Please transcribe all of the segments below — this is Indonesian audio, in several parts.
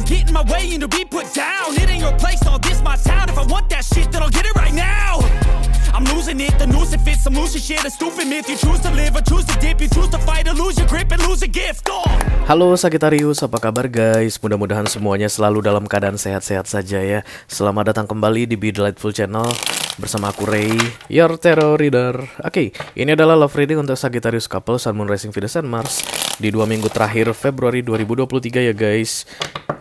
get in my way and to be put down. It ain't your place, all this my town. If I want that shit, then I'll get it right now. I'm losing it, the noose it fits. I'm losing shit, a stupid myth. You choose to live or choose to dip. You choose to fight or lose your grip and lose a gift. Halo Sagittarius, apa kabar guys? Mudah-mudahan semuanya selalu dalam keadaan sehat-sehat saja ya. Selamat datang kembali di Be Delightful Channel bersama aku Ray, your tarot reader. Oke, ini adalah love reading untuk Sagittarius couple Sun, Moon, Rising, Venus, and Mars di 2 minggu terakhir Februari 2023 ya guys.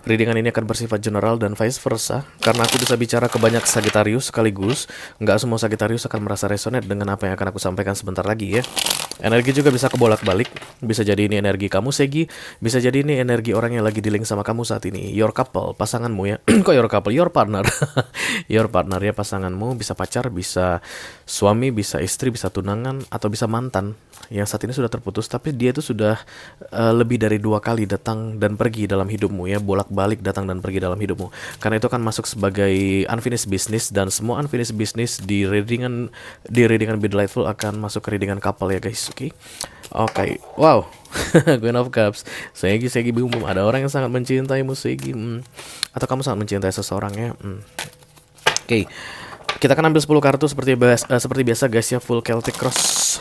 Readingan ini akan bersifat general dan vice versa. Karena aku bisa bicara ke banyak Sagittarius sekaligus, nggak semua Sagittarius akan merasa resonate dengan apa yang akan aku sampaikan sebentar lagi ya. Energi juga bisa kebolak-balik. Bisa jadi ini energi kamu Segi, bisa jadi ini energi orang yang lagi dealing sama kamu saat ini. Your couple, pasanganmu ya. Kok your couple? Your partner. Your partner ya, pasanganmu. Bisa pacar, bisa suami, bisa istri, bisa tunangan, atau bisa mantan yang saat ini sudah terputus, tapi dia itu sudah lebih dari 2 kali datang dan pergi dalam hidupmu ya, bolak-balik datang dan pergi dalam hidupmu. Karena itu kan masuk sebagai unfinished business, dan semua unfinished business di readingan Be Delightful akan masuk ke readingan couple ya guys. Oke. Wow. Queen of Cups. Segi boom. Ada orang yang sangat mencintaimu Segi. Atau kamu sangat mencintai seseorang ya. Oke. Kita akan ambil 10 kartu seperti biasa guys ya, full Celtic Cross.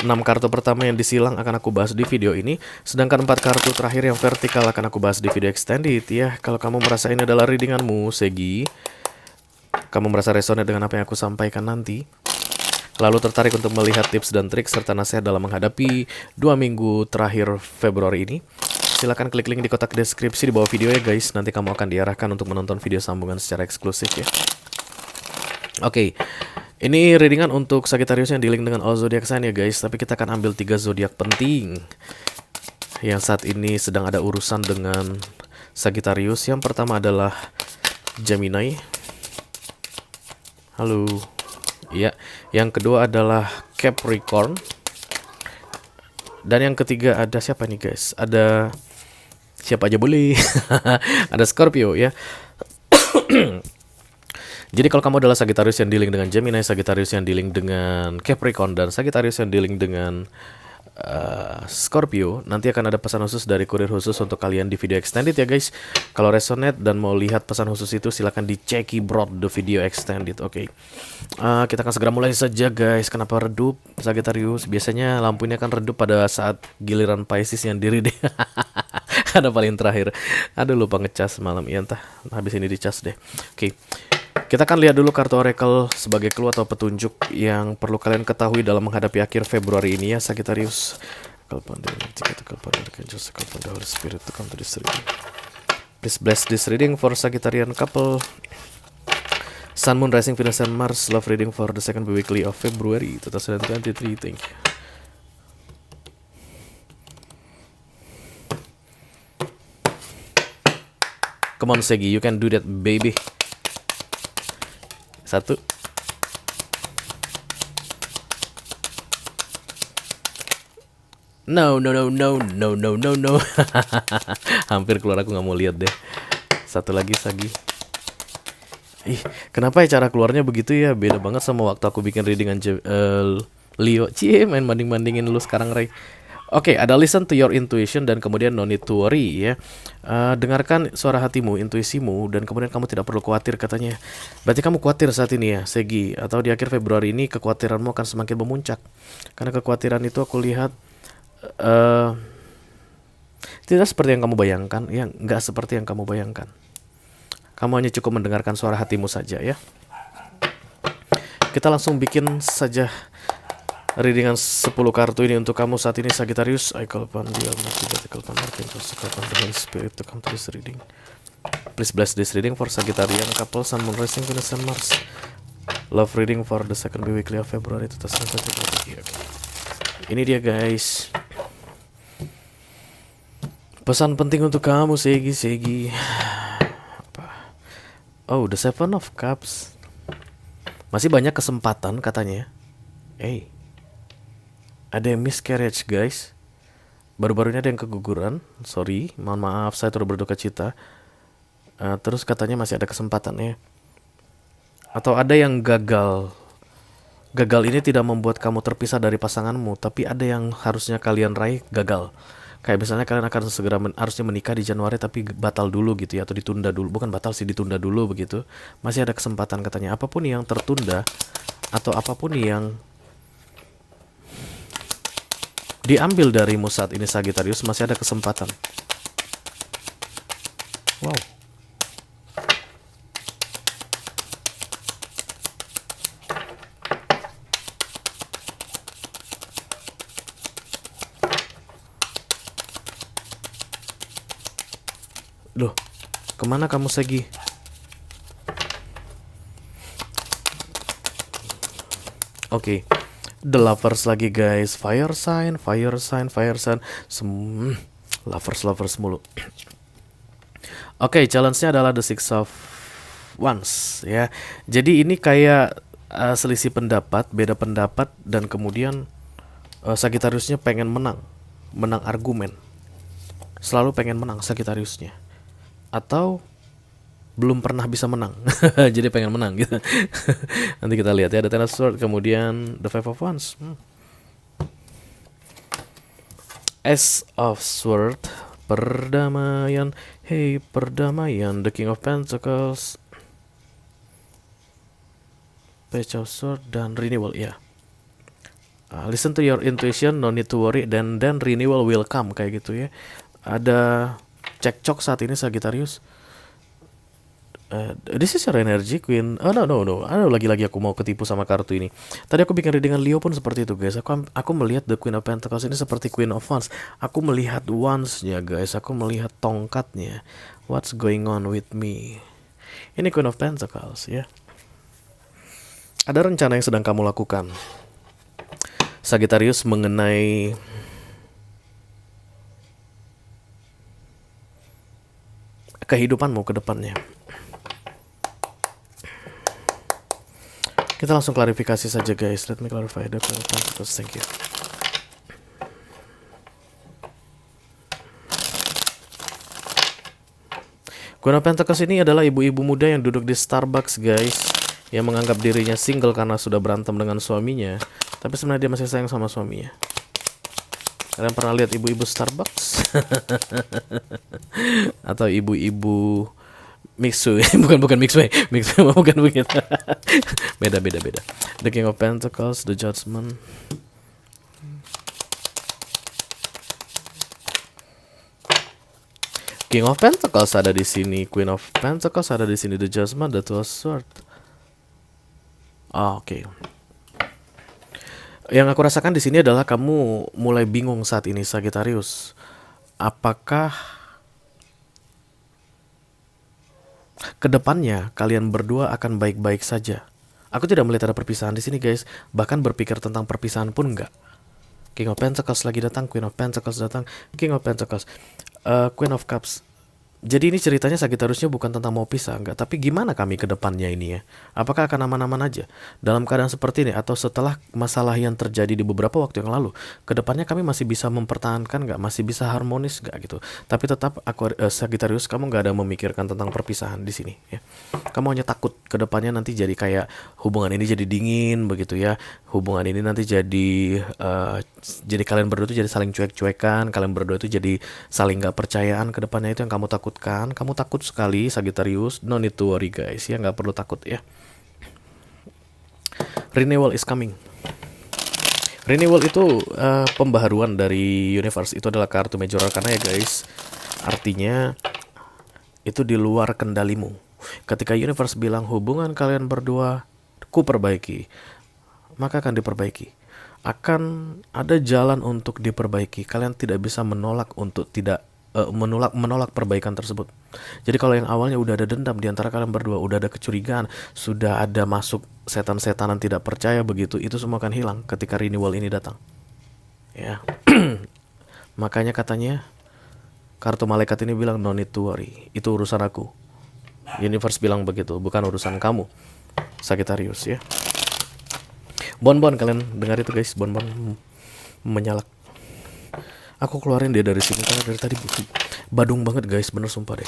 6 kartu pertama yang disilang akan aku bahas di video ini, sedangkan 4 kartu terakhir yang vertikal akan aku bahas di video extended ya. Kalau kamu merasa ini adalah readinganmu Segi, kamu merasa resonate dengan apa yang aku sampaikan nanti, lalu tertarik untuk melihat tips dan trik serta nasihat dalam menghadapi 2 minggu terakhir Februari ini, silakan klik link di kotak deskripsi di bawah video ya guys. Nanti kamu akan diarahkan untuk menonton video sambungan secara eksklusif ya. Oke. Ini readingan untuk Sagittarius yang dealing dengan all zodiac sign ya guys. Tapi kita akan ambil 3 zodiak penting yang saat ini sedang ada urusan dengan Sagittarius. Yang pertama adalah Gemini. Halo. Iya. Yang kedua adalah Capricorn. Dan yang ketiga ada siapa nih guys? Ada siapa aja boleh. Ada Scorpio ya. Jadi kalau kamu adalah Sagittarius yang dealing dengan Gemini, Sagittarius yang dealing dengan Capricorn, dan Sagittarius yang dealing dengan Scorpio, nanti akan ada pesan khusus dari kurir khusus untuk kalian di video extended ya guys. Kalau resonate dan mau lihat pesan khusus itu, silahkan diceki broad the video extended. Oke. Kita akan segera mulai saja guys. Kenapa redup Sagittarius? Biasanya lampu ini akan redup pada saat giliran Pisces yang diri deh. Ada paling terakhir. Aduh, lupa ngecas malam. Ya entah, habis ini dicas deh. Oke. Kita akan lihat dulu kartu oracle sebagai clue atau petunjuk yang perlu kalian ketahui dalam menghadapi akhir Februari ini ya Sagittarius. Please bless this reading for Sagittarian couple. Sun, Moon, Rising, Venus, and Mars. Love reading for the second weekly of February 2023. Thank you. Come on Segi, you can do that baby. 1. No. Hampir keluar, aku nggak mau lihat deh. 1 lagi Sagi. Ih, kenapa ya cara keluarnya begitu ya? Beda banget sama waktu aku bikin readingan Leo. Main banding-bandingin lu sekarang Ray. Oke, ada listen to your intuition dan kemudian no need to worry ya. Dengarkan suara hatimu, intuisimu, dan kemudian kamu tidak perlu khawatir katanya. Berarti kamu khawatir saat ini ya, Segi. Atau di akhir Februari ini kekhawatiranmu akan semakin memuncak. Karena kekhawatiran itu aku lihat tidak seperti yang kamu bayangkan, ya, nggak seperti yang kamu bayangkan. Kamu hanya cukup mendengarkan suara hatimu saja ya. Kita langsung bikin saja readingan 10 kartu ini untuk kamu saat ini Sagittarius. I call upon the Almighty God, I call upon Archangel, I call upon the Holy Spirit to come to this reading. Please bless this reading for Sagittarian couple, Sun, Moon, Rising, Venus, and Mars. Love reading for the second weekly of February 2023. Ini dia guys. Pesan penting untuk kamu Segi. Oh, the 7 of Cups. Masih banyak kesempatan katanya. Ada yang miscarriage guys. Baru-baru ini ada yang keguguran. Sorry, mohon maaf, saya turut berduka cita. Terus katanya masih ada kesempatan ya. Atau ada yang gagal. Gagal ini tidak membuat kamu terpisah dari pasanganmu, tapi ada yang harusnya kalian raih gagal. Kayak misalnya kalian akan segera harusnya menikah di Januari tapi batal dulu gitu ya, atau ditunda dulu. Bukan batal sih, ditunda dulu begitu. Masih ada kesempatan katanya. Apapun yang tertunda atau apapun yang diambil darimu saat ini Sagittarius, masih ada kesempatan. Wow. Loh, kemana kamu Sagi? Oke, The Lovers lagi guys. Fire sign, fire sign, fire sign. Lovers mulu. Oke, challenge-nya adalah The Six of Wands ya. Jadi ini kayak selisih pendapat, beda pendapat, dan kemudian Sagittariusnya pengen menang argumen. Selalu pengen menang Sagittariusnya. Atau belum pernah bisa menang. Jadi pengen menang gitu. Nanti kita lihat ya. The Ten of Swords, kemudian The Five of Wands. Ace of Swords, perdamaian. Hey, perdamaian. The King of Pentacles, Page of Swords, dan renewal ya. Listen to your intuition, no need to worry, then renewal will come, kayak gitu ya. Ada cekcok saat ini Sagittarius. This is your energy, Queen. Oh no. Aduh, lagi-lagi aku mau ketipu sama kartu ini. Tadi aku bikin readingan Leo pun seperti itu, guys. Aku melihat The Queen of Pentacles ini seperti Queen of Wands. Aku melihat wands-nya, guys. Aku melihat tongkatnya. What's going on with me? Ini Queen of Pentacles, ya. Ada rencana yang sedang kamu lakukan, Sagittarius, mengenai kehidupanmu ke depannya. Kita langsung klarifikasi saja, guys. Let me clarify the Pentacles. Thank you. Queen of Pentacles ini adalah ibu-ibu muda yang duduk di Starbucks, guys, yang menganggap dirinya single karena sudah berantem dengan suaminya, tapi sebenarnya dia masih sayang sama suaminya. Kalian pernah lihat ibu-ibu Starbucks? Atau ibu-ibu Mixue? bukan Mixue bukan begitu. beda. The King of Pentacles, The Judgment. King of Pentacles ada di sini, Queen of Pentacles ada di sini, The Judgment, The Two of Swords. Oke. Yang aku rasakan di sini adalah kamu mulai bingung saat ini, Sagittarius. Apakah kedepannya kalian berdua akan baik-baik saja? Aku tidak melihat ada perpisahan di sini, guys. Bahkan berpikir tentang perpisahan pun enggak. King of Pentacles lagi datang, Queen of Pentacles datang, King of Pentacles, Queen of Cups. Jadi ini ceritanya Sagittariusnya bukan tentang mau pisah, enggak, tapi gimana kami ke depannya ini ya. Apakah akan aman-aman aja dalam keadaan seperti ini, atau setelah masalah yang terjadi di beberapa waktu yang lalu, ke depannya kami masih bisa mempertahankan enggak, masih bisa harmonis enggak gitu. Tapi tetap aku Sagittarius, kamu enggak ada memikirkan tentang perpisahan di sini ya. Kamu hanya takut ke depannya nanti jadi kayak hubungan ini jadi dingin begitu ya. Hubungan ini nanti jadi kalian berdua itu jadi saling cuek-cuekan, kalian berdua itu jadi saling enggak percayaan ke depannya. Itu yang kamu takut. Kamu takut sekali Sagittarius. No need to worry, guys ya, nggak perlu takut ya. Renewal is coming. Renewal itu pembaharuan dari universe. Itu adalah kartu Major Arcana ya, guys. Artinya itu di luar kendalimu. Ketika universe bilang hubungan kalian berdua ku perbaiki, maka akan diperbaiki. Akan ada jalan untuk diperbaiki. Kalian tidak bisa menolak untuk tidak menolak perbaikan tersebut. Jadi kalau yang awalnya udah ada dendam di antara kalian berdua, udah ada kecurigaan, sudah ada masuk setan-setanan tidak percaya begitu, itu semua akan hilang ketika renewal ini datang. Ya. Makanya katanya kartu malaikat ini bilang no need to worry. Itu urusan aku. Universe bilang begitu, bukan urusan kamu, Sagittarius ya. Bon kalian dengar itu, guys, bon menyalak. Aku keluarin dia dari sini karena dari tadi badung banget, guys, bener sumpah deh.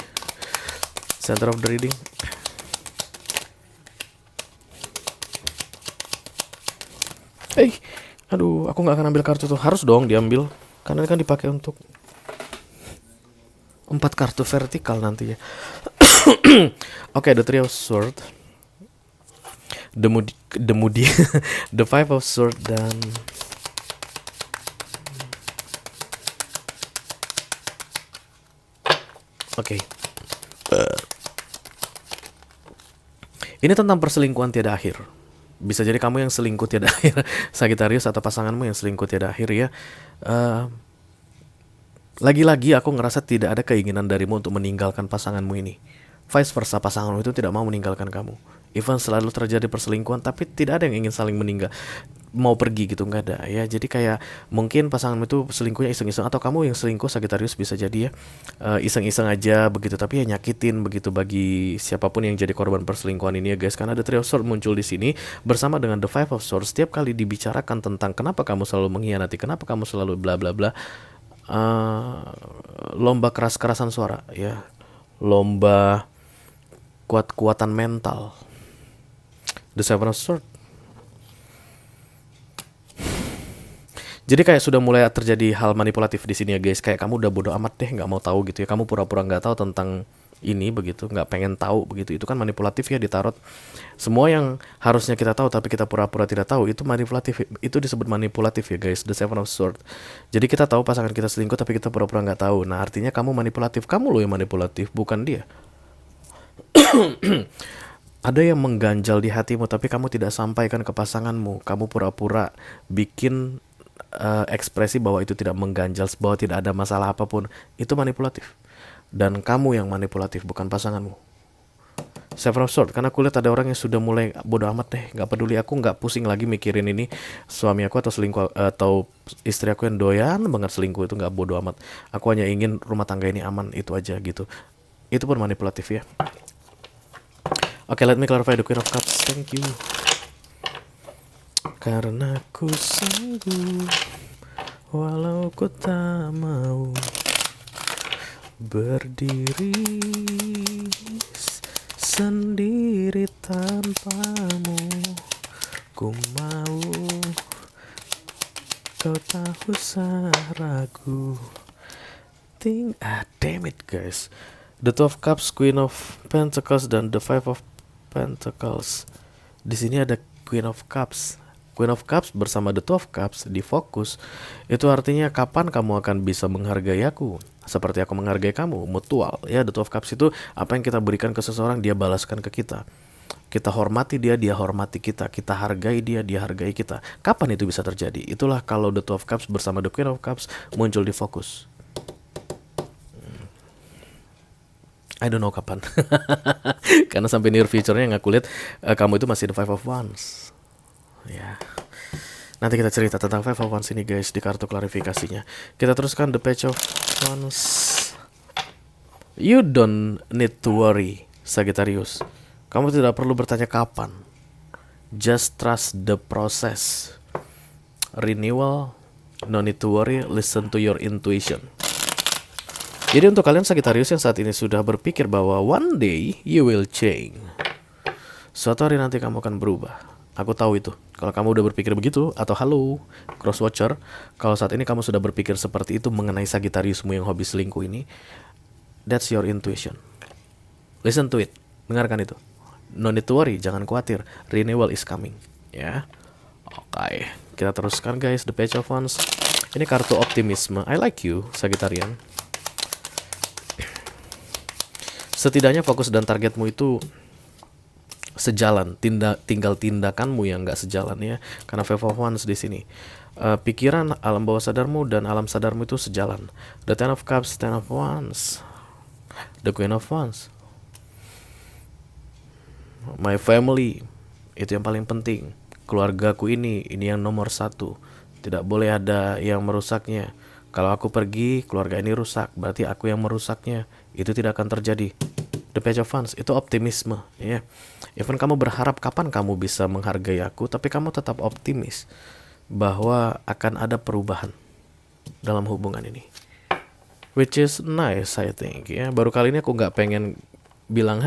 Center of the reading. Aduh, aku nggak akan ambil kartu tuh. Harus dong diambil karena ini kan dipakai untuk 4 kartu vertikal nantinya. Oke, the Three of Sword, the Moody, the Five of Sword, dan oke. Ini tentang perselingkuhan tiada akhir. Bisa jadi kamu yang selingkuh tiada akhir, Sagittarius, atau pasanganmu yang selingkuh tiada akhir ya. Lagi-lagi aku ngerasa tidak ada keinginan darimu untuk meninggalkan pasanganmu ini. Vice versa, pasanganmu itu tidak mau meninggalkan kamu. Even selalu terjadi perselingkuhan, tapi tidak ada yang ingin saling mau pergi gitu, nggak ada ya. Jadi kayak mungkin pasanganmu itu selingkuhnya iseng-iseng, atau kamu yang selingkuh Sagittarius, bisa jadi ya iseng-iseng aja begitu, tapi ya nyakitin begitu bagi siapapun yang jadi korban perselingkuhan ini ya guys. Karena ada Three of Swords muncul di sini bersama dengan The Five of Swords. Setiap kali dibicarakan tentang kenapa kamu selalu mengkhianati, kenapa kamu selalu bla bla bla, lomba keras-kerasan suara ya, lomba kuat-kuatan mental. The Seven of Swords. Jadi kayak sudah mulai terjadi hal manipulatif di sini ya guys. Kayak kamu udah bodo amat deh, nggak mau tahu gitu ya. Kamu pura-pura nggak tahu tentang ini begitu, nggak pengen tahu begitu. Itu kan manipulatif ya di tarot. Semua yang harusnya kita tahu tapi kita pura-pura tidak tahu, itu manipulatif. Itu disebut manipulatif ya guys. The Seven of Swords. Jadi kita tahu pasangan kita selingkuh tapi kita pura-pura nggak tahu. Nah artinya kamu manipulatif. Kamu loh yang manipulatif, bukan dia. Ada yang mengganjal di hatimu tapi kamu tidak sampaikan ke pasanganmu. Kamu pura-pura bikin ekspresi bahwa itu tidak mengganjal, bahwa tidak ada masalah apapun. Itu manipulatif. Dan kamu yang manipulatif, bukan pasanganmu. Seven of Swords, karena aku lihat ada orang yang sudah mulai bodo amat deh, nggak peduli, aku nggak pusing lagi mikirin ini suami aku atau selingkuh atau istri aku yang doyan banget selingkuh, itu nggak bodo amat. Aku hanya ingin rumah tangga ini aman, itu aja gitu. Itu pun manipulatif ya. Oke, let me clarify the Queen of Cups. Thank you. Karena ku sanggup, walau ku tak mau berdiri sendiri tanpamu. Ku mau kau tak usah ragu. Damn it guys. The Two of Cups, Queen of Pentacles, dan The Five of Pentacles. Di sini ada Queen of Cups. Queen of Cups bersama The Two of Cups di fokus. Itu artinya kapan kamu akan bisa menghargai aku seperti aku menghargai kamu, mutual ya. The Two of Cups itu apa yang kita berikan ke seseorang dia balaskan ke kita. Kita hormati dia, dia hormati kita. Kita hargai dia, dia hargai kita. Kapan itu bisa terjadi? Itulah kalau The Two of Cups bersama The Queen of Cups muncul di fokus. I don't know kapan. Karena sampai near future-nya yang aku lihat kamu itu masih The Five of Wands. Ya. Nanti kita cerita tentang Five of Wands ini guys di kartu klarifikasinya. Kita teruskan The Page of Wands. You don't need to worry, Sagittarius. Kamu tidak perlu bertanya kapan. Just trust the process. Renewal, no need to worry, listen to your intuition. Jadi untuk kalian Sagittarius yang saat ini sudah berpikir bahwa one day you will change, suatu hari nanti kamu akan berubah. Aku tahu itu. Kalau kamu udah berpikir begitu, atau halo Crosswatcher, kalau saat ini kamu sudah berpikir seperti itu mengenai Sagittariusmu yang hobi selingkuh ini, that's your intuition. Listen to it. Dengarkan itu. No need to worry, jangan khawatir. Renewal is coming. Ya. Oke. Kita teruskan guys, The Page of Wands. Ini kartu optimisme. I like you, Sagittarian. Setidaknya fokus dan targetmu itu sejalan, tinggal tindakanmu yang nggak sejalan ya. Karena Five of Wands di sini, pikiran, alam bawah sadarmu dan alam sadarmu itu sejalan. The Ten of Cups, Ten of Wands, The Queen of Wands. My family, itu yang paling penting. Keluargaku ini yang nomor satu. Tidak boleh ada yang merusaknya. Kalau aku pergi, keluarga ini rusak, berarti aku yang merusaknya. Itu tidak akan terjadi. The Page of Wands itu optimisme ya. Even kamu berharap kapan kamu bisa menghargai aku, tapi kamu tetap optimis bahwa akan ada perubahan dalam hubungan ini, which is nice I think ya. Baru kali ini aku nggak pengen bilang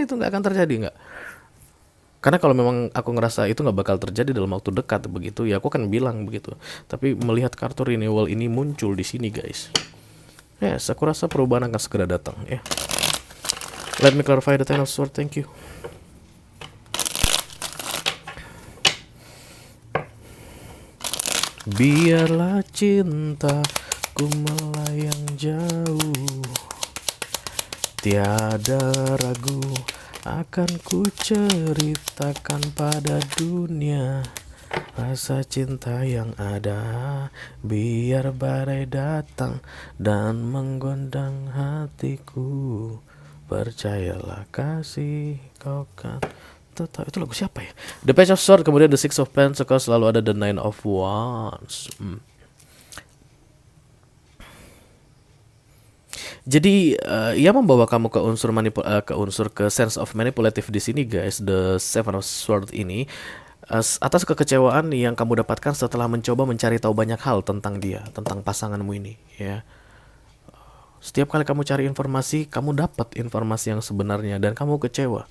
itu nggak akan terjadi, nggak. Karena kalau memang aku ngerasa itu nggak bakal terjadi dalam waktu dekat begitu ya, aku akan bilang begitu. Tapi melihat kartu renewal ini muncul di sini guys, Yes, aku rasa perubahan akan segera datang ya. Let me clarify the Ten of Swords, thank you. Biarlah cintaku melayang jauh, tiada ragu akan ku ceritakan pada dunia rasa cinta yang ada. Biar badai datang dan menggondang hatiku, percayalah kasih kau kan tetap. Itu lagu siapa ya? The Page of Swords, kemudian The Six of Pentacles, lalu ada The Nine of Wands. Jadi ia membawa kamu ke unsur ke sense of manipulative di sini guys. The Seven of Swords ini atas kekecewaan yang kamu dapatkan setelah mencoba mencari tahu banyak hal tentang dia, tentang pasanganmu ini ya. Setiap kali kamu cari informasi, kamu dapat informasi yang sebenarnya dan kamu kecewa.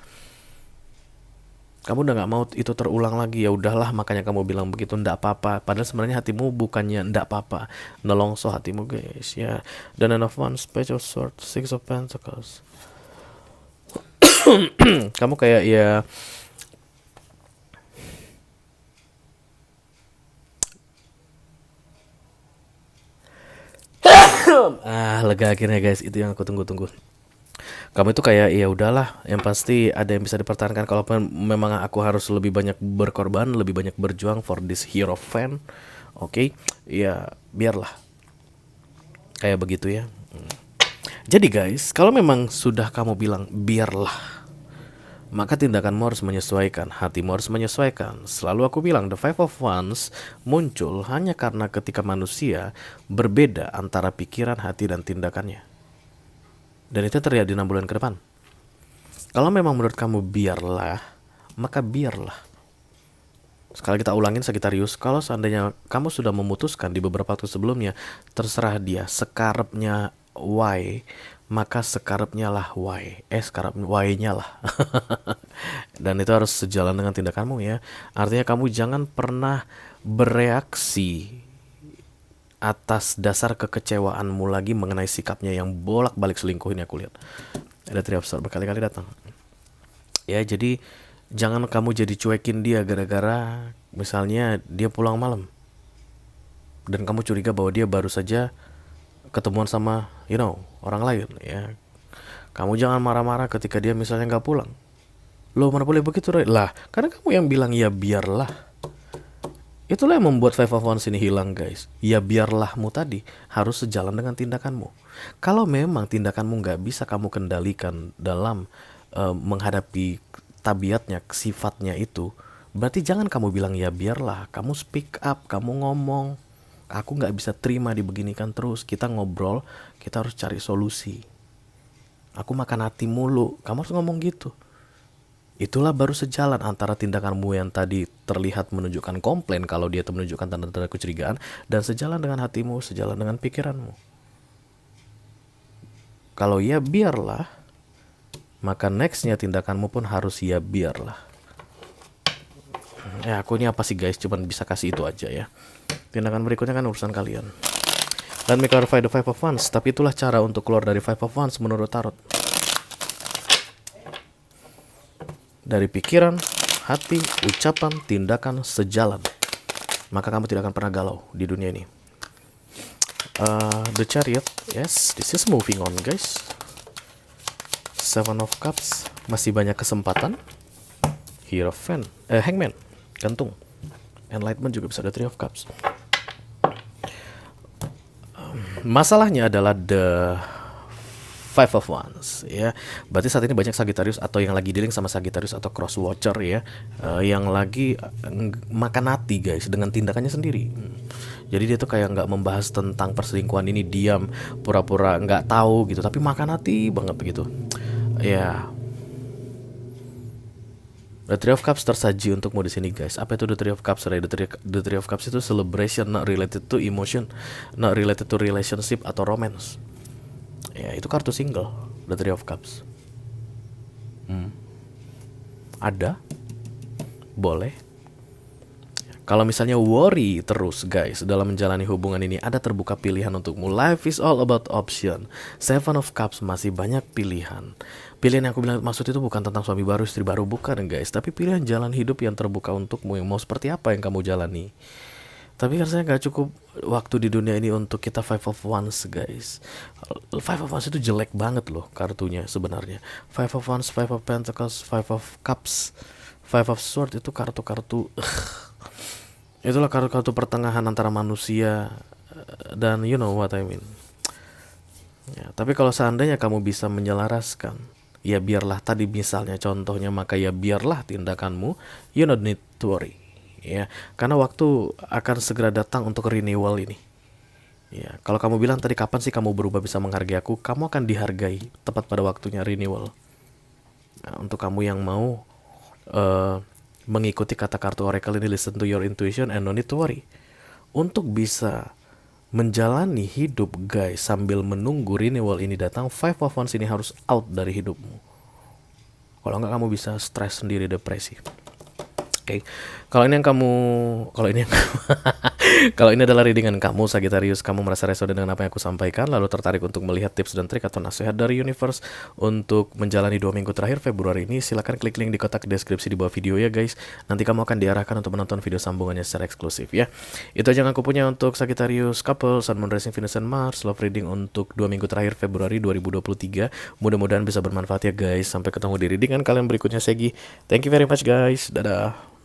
Kamu udah nggak mau itu terulang lagi, ya udahlah, makanya kamu bilang begitu, ndak apa-apa. Padahal sebenarnya hatimu bukannya ndak apa-apa, nelongso hatimu guys ya. Dan Nine of Wands, Page of Swords, Six of Pentacles. Kamu kayak ya lega akhirnya guys, itu yang aku tunggu-tunggu. Kamu itu kayak ya udahlah, yang pasti ada yang bisa dipertahankan. Kalau memang aku harus lebih banyak berkorban, lebih banyak berjuang for this hero fan, oke, ya biarlah kayak begitu ya. Jadi guys, kalau memang sudah kamu bilang biarlah, maka tindakanmu harus menyesuaikan, hatimu harus menyesuaikan. Selalu aku bilang, the Five of Wands muncul hanya karena ketika manusia berbeda antara pikiran, hati, dan tindakannya. Dan itu terjadi 6 bulan ke depan. Kalau memang menurut kamu biarlah, maka biarlah. Sekali kita ulangin Sagittarius, kalau seandainya kamu sudah memutuskan di beberapa waktu sebelumnya, terserah dia, sekarepnya Y, maka sekarepnya lah Y. Sekarep Y-nya lah. Dan itu harus sejalan dengan tindakanmu ya. Artinya kamu jangan pernah bereaksi atas dasar kekecewaanmu lagi mengenai sikapnya yang bolak-balik selingkuh ini. Aku lihat ada Three of Swords berkali-kali datang ya. Jadi jangan kamu jadi cuekin dia gara-gara misalnya dia pulang malam dan kamu curiga bahwa dia baru saja ketemuan sama orang lain ya. Kamu jangan marah-marah ketika dia misalnya nggak pulang. Loh, mana boleh begitu lah, karena kamu yang bilang ya biarlah. Itulah yang membuat Five of Wands ini hilang guys. Ya biarlahmu tadi harus sejalan dengan tindakanmu. Kalau memang tindakanmu nggak bisa kamu kendalikan dalam menghadapi tabiatnya, sifatnya itu, berarti jangan kamu bilang ya biarlah. Kamu speak up, kamu ngomong, aku nggak bisa terima dibeginikan terus. Kita ngobrol, kita harus cari solusi. Aku makan hati mulu, kamu harus ngomong gitu. Itulah baru sejalan antara tindakanmu yang tadi terlihat menunjukkan komplain, kalau dia itu menunjukkan tanda-tanda kecurigaan, dan sejalan dengan hatimu, sejalan dengan pikiranmu. Kalau ya biarlah, maka nextnya tindakanmu pun harus ya biarlah. Ya aku ini apa sih guys, cuman bisa kasih itu aja ya. Tindakan berikutnya kan urusan kalian. Dan me clarify the Five of Wands, tapi itulah cara untuk keluar dari Five of Wands menurut tarot. Dari pikiran, hati, ucapan, tindakan sejalan, maka kamu tidak akan pernah galau di dunia ini. The Chariot, yes, this is moving on guys. Seven of Cups, masih banyak kesempatan. Hierophant, Hangman, gantung. Enlightenment juga bisa ada Three of Cups. Masalahnya adalah the Five of Wands ya. Berarti saat ini banyak Sagittarius atau yang lagi dealing sama Sagittarius atau cross watcher ya, yang lagi makan hati guys dengan tindakannya sendiri. Jadi dia tuh kayak nggak membahas tentang perselingkuhan ini, diam, pura-pura nggak tahu gitu, tapi makan hati banget begitu ya. The Three of Cups tersaji untukmu di sini guys. Apa itu The Three of Cups? The Three of Cups itu celebration, not related to emotion, not related to relationship atau romance. Ya, itu kartu single, The Three of Cups. Ada, boleh. Kalau misalnya worry terus guys dalam menjalani hubungan ini, ada terbuka pilihan untukmu. Life is all about option. Seven of Cups masih banyak pilihan. Pilihan yang aku bilang maksud itu bukan tentang suami baru, istri baru, bukan guys. Tapi pilihan jalan hidup yang terbuka untukmu, yang mau seperti apa yang kamu jalani. Tapi rasanya gak cukup waktu di dunia ini untuk kita Five of Wands guys. Five of Wands itu jelek banget loh kartunya sebenarnya. Five of Wands, Five of Pentacles, Five of Cups, Five of Swords itu kartu-kartu itulah kartu-kartu pertengahan antara manusia dan you know what I mean. Ya, tapi kalau seandainya kamu bisa menyelaraskan, ya biarlah tadi misalnya contohnya, maka ya biarlah tindakanmu, you don't need to worry. Ya, karena waktu akan segera datang untuk renewal ini. Ya, kalau kamu bilang tadi kapan sih kamu berubah bisa menghargai aku, kamu akan dihargai tepat pada waktunya renewal. Nah, untuk kamu yang mau mengikuti kata kartu oracle ini, listen to your intuition and no need to worry. Untuk bisa menjalani hidup guys sambil menunggu renewal ini datang, Five of Wands ini harus out dari hidupmu. Kalau enggak kamu bisa stres sendiri, depresi. Oke. Kalau ini adalah readingan kamu Sagittarius, kamu merasa resonate dengan apa yang aku sampaikan, lalu tertarik untuk melihat tips dan trik atau nasihat dari universe untuk menjalani 2 minggu terakhir Februari ini, silakan klik link di kotak deskripsi di bawah video ya guys. Nanti kamu akan diarahkan untuk menonton video sambungannya secara eksklusif ya. Itu aja yang aku punya untuk Sagittarius couple, Sun, Moon, Rising, Venus, and Mars love reading untuk 2 minggu terakhir Februari 2023. Mudah-mudahan bisa bermanfaat ya guys. Sampai ketemu di readingan kalian berikutnya Segi. Thank you very much guys. Dadah.